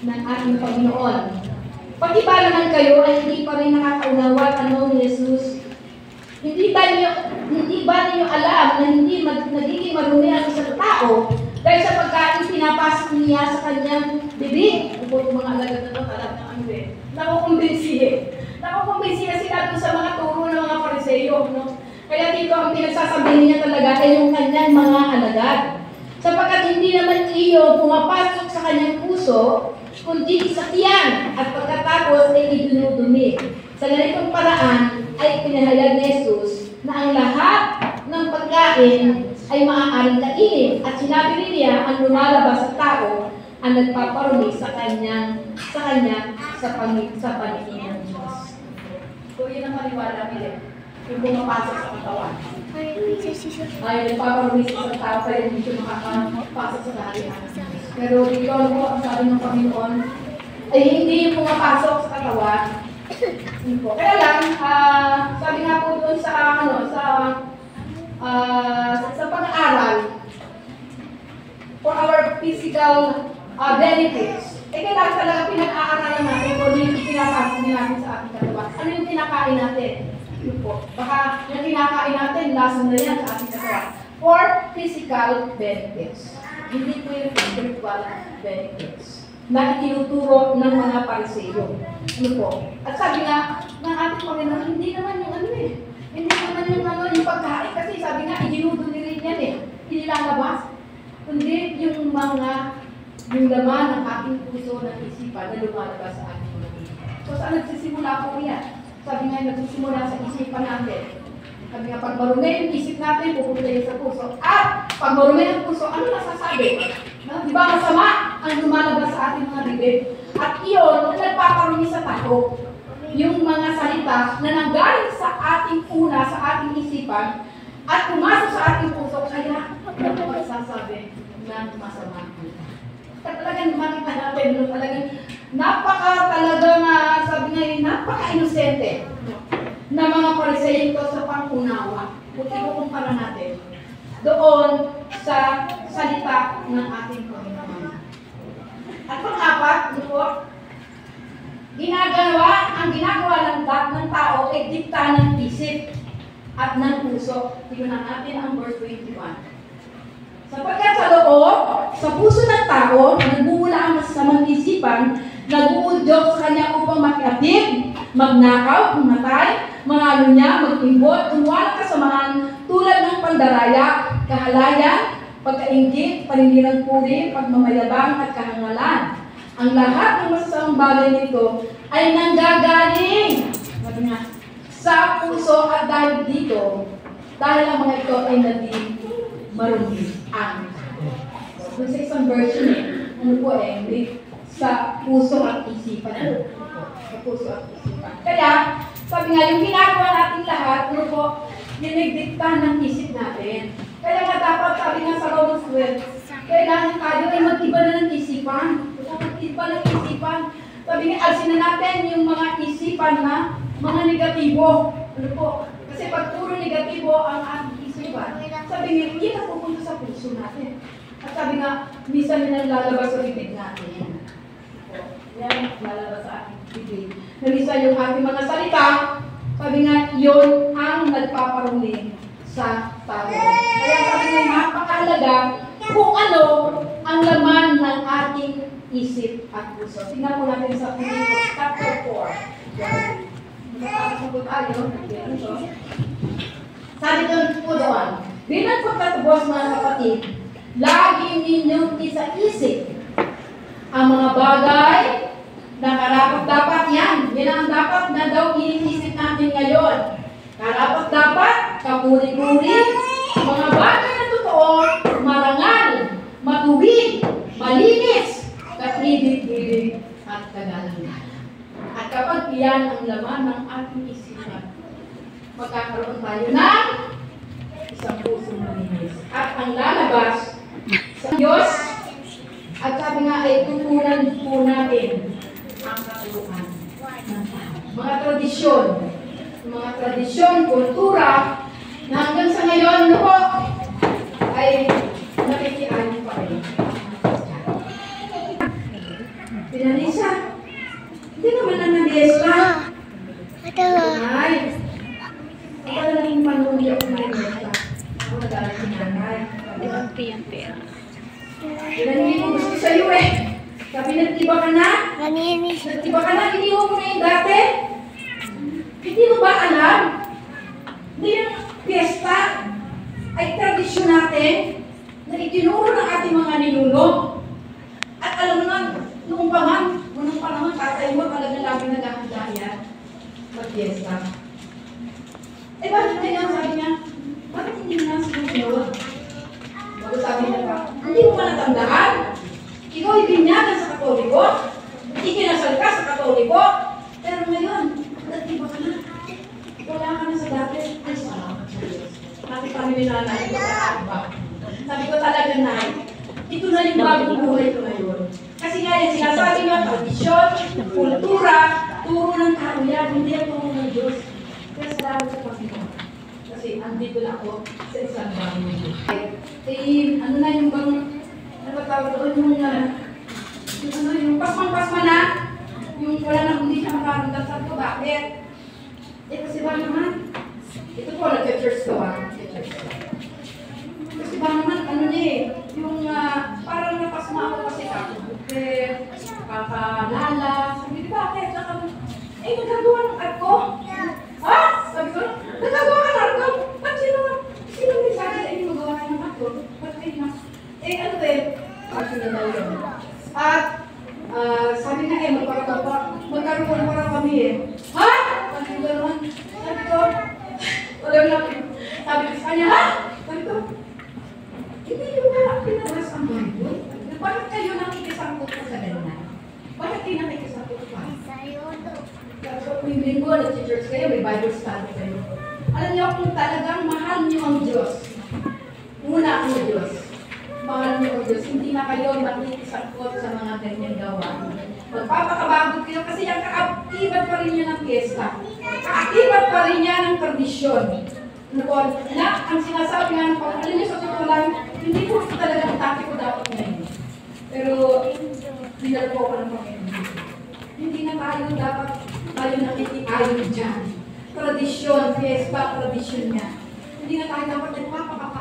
ng ating Panginoon. Pati ba naman kayo ay hindi pa rin nakakaunawa ano ni Jesus? Hindi ba ninyo alam na hindi nagiging marumi ang isang tao dahil sa pagkain pinapasok niya sa kanyang bibig? Yung mga alagad na ito, talagang ano eh. Nakukumbinsihe sila doon sa mga turo ng mga Pariseo. No? Kaya dito ang pinagsasabihin niya talaga ay yung kanyang mga alagad. Sapagkat hindi naman iyo pumapasok sa kanyang puso, kundi sa tiyan at pagkatapos ay idinudumi. Sa ganitong paraan ay pinahayag ni Jesus na ang lahat ng pagkain ay maaaring kainin at sinabi rin niya ang lumalabas sa tao ang nagpaparumi sa kanya sa paningin ng Diyos. So yun ang maniwala nila. Yung pumapasok sa katawan. Ay, nagpaparumi sa tao kaya hindi siya makakapasok sa kaharian. Pero dito po ang sabi ng Panginoon ay hindi yung pumapasok sa katawan. Kaya lang, sabi nga po doon sa pag-aaral for our physical benefits, kailangan talaga pinag-aaralan natin kung ano yung pinapasok natin sa ating katawan. Ano yung kinakain natin? Yun po. Baka yung kinakain natin, lason na yan sa ating katawan. For physical benefits. Hindi po yung spiritual benefits na itinuturo ng mga Pariseo. Ano po? At sabi nga, ng ating Panginoon, hindi naman yung ano eh. Hindi naman yung ano, yung pagkain. Kasi sabi nga, idinudo nila yan eh. Inilalabas. Kundi yung laman ng ating puso ng isipan na lumalabas sa ating mga isip. So saan nagsisimula po yan? Sabi nga, nagsisimula sa isipan natin. Sabi nga, pag marumi yung isip natin, pupunta yun sa puso. At pag marumi ang puso, ano nasasabi? Di ba masama ang lumalabas sa ating mga bibig? At iyon, ang nagpaparumi sa tao. Yung mga salita na nanggaling sa ating una, sa ating isipan, at pumasok sa ating puso, kaya magsasabi ng masama. At talagang makita natin, talagang sabi nga yun, napaka-inosente na mga Pariseo ito sa pangunawa. Kung ikukumpara natin doon sa salita ng ating Panginoon. At pang-apat, ang ginagawa ng tao ay dikta ng isip at ng puso. Tingnan natin ang verse 21. Sapagkat sa loob, sa puso ng tao, nagmumula ang masasamang isipan, nag-uudyok sa kanya upang makiapid, magnakaw, pumatay, mangalo niya, mag-imbot, gumawa ng kasamahan tulad ng pandaraya, kahalayan, pagkainggit, paninirang puri, pagmamayabang at kahangalan. Ang lahat ng masasamang bagay nito ay nanggagaling sa puso at dahil dito, dahil ang mga ito ay naging marumi. Doon sa isang version sa puso at isipan. Sa puso at isipan. Kaya, sabi nga, yung ginagawa natin lahat, dinigdikta ng isip natin. Kaya nga dapat, sabi nga sa Romans 12, kailangan tayo ay mag-iba na ng isipan. Mag-iba ng isipan. Sabi nga, alsin na natin yung mga isipan na mga negatibo. Kasi pag puro negatibo ang ating isipan, sabi nga, hindi na pupunta sa puso natin. At sabi nga, minsan na lalabas sa bibig natin. Yan, lalabas sa ating bibig. Nalisa yung ating mga salita, sabi nga, yun ang nagpaparumi sa tao. Kaya sabi nga, napakahalaga kung ano ang laman ng ating isip at puso. Tingnan po natin sa Philippians chapter 4. Magkakasok po tayo. Sabi po doon, bilang pagkatubos mga kapatid, lagi ninyong isa-isip ang mga bagay na karapat-dapat yan. Yan ang dapat na daw iniisip natin ngayon. Karapat-dapat, kapuri-puri, mga bagay na totoo, marangal, matuwid, malinis, katibig-ibig, at kagalangan. At kapag iyan ang laman ng ating isipan, magkakaroon tayo ng isang pusong malinis. At ang lalabas sa Diyos, at sabi nga ay tutunan po natin ang katulungan ng tao. Mga tradisyon, kultura, na hanggang sa ngayon, ay nakikianin pa rin. Yan ang hindi ko gusto sa'yo eh. Sabi nagtiba ka na? Naninis. Nagtiba ka na? Iniwan mo na yung dati? Hindi mo ba alam? Hindi yung piyesta ay tradisyon natin na itinuro ng ating mga ninuno. At alam mo na, noong panahon, tatay mo talaga lagi naghahanda yan. Mag-piyesta. Eh bakit na yan? Sabi niya, bakit hindi na sinusunod? Bago sabi niya pa, hindi mo ba natandaan? Ikaw ibinyagan sa Katoliko? Ikinasal ka sa Katoliko? Pero ngayon, nagtiba ka na. Wala ka na sa dati. Ay, salamat sa Diyos. Sabi kami ni nanay, ito ba? Sabi ko talaga na, ito na yung bagong buhay ko ngayon. Kasi nga yan, sinasabi niya, tradisyon, kultura, turo ng tao yan, hindi ang turo ng Diyos. Kaya salamat sa Panginoon. Kasi andito na ako sa isang bagong buhay. Eh, ano na yung bang, ano ba tawag doon, yung pasmang-pasma na, yung wala na hindi siya makaramdam. Sabi ko, bakit? Eh, kasi ba naman? Ito po, nag-church ko ha. Kasi ba naman, ano niya eh, yung parang napasma ako kasi kakalala. Sabi ko, bakit? Eh, nagagawa ng art ko. Ha? Sabi ko, nagagawa ka ng art ko? Ba't sino may sabi sa inyo magawa ng art ko? Ba't kayo na? Eh, ano ba eh? Actually na yun. At, sabi nga eh, magkaroon para kami eh. Ha? Sabi ko gano'n. Sabi ko, walang lapit. Sabi ko sa kanya, ha? Sabi ko, hindi yung wala pinabas ang Bible. Bakit kayo nakikisangkot ko sa ganyan? Bakit kayo nakikisangkot pa? Kung linggo, nag-church kayo, may Bible study kayo. Alam niyo kung talagang mahal niyo ang Diyos. Muna ang Diyos. Mahal niyo ang Diyos. Hindi na kayo makikisangkot sa mga ganyan gawa. Magpapakabagot kayo kasi yung kaakibat pa rin niya ng piyesta. Kaakibat pa rin niya ng tradisyon. Na, ang sinasabi nga ng Panginoon, alam niyo sa totoo lang, hindi po talaga ang taki ko dapat ngayon. Pero, dinala po ako ng Panginoon. Hindi na tayo nakikiayon dyan. Tradisyon, fiesta, tradisyon niya. Hindi na tayo dapat nagpapakapagod.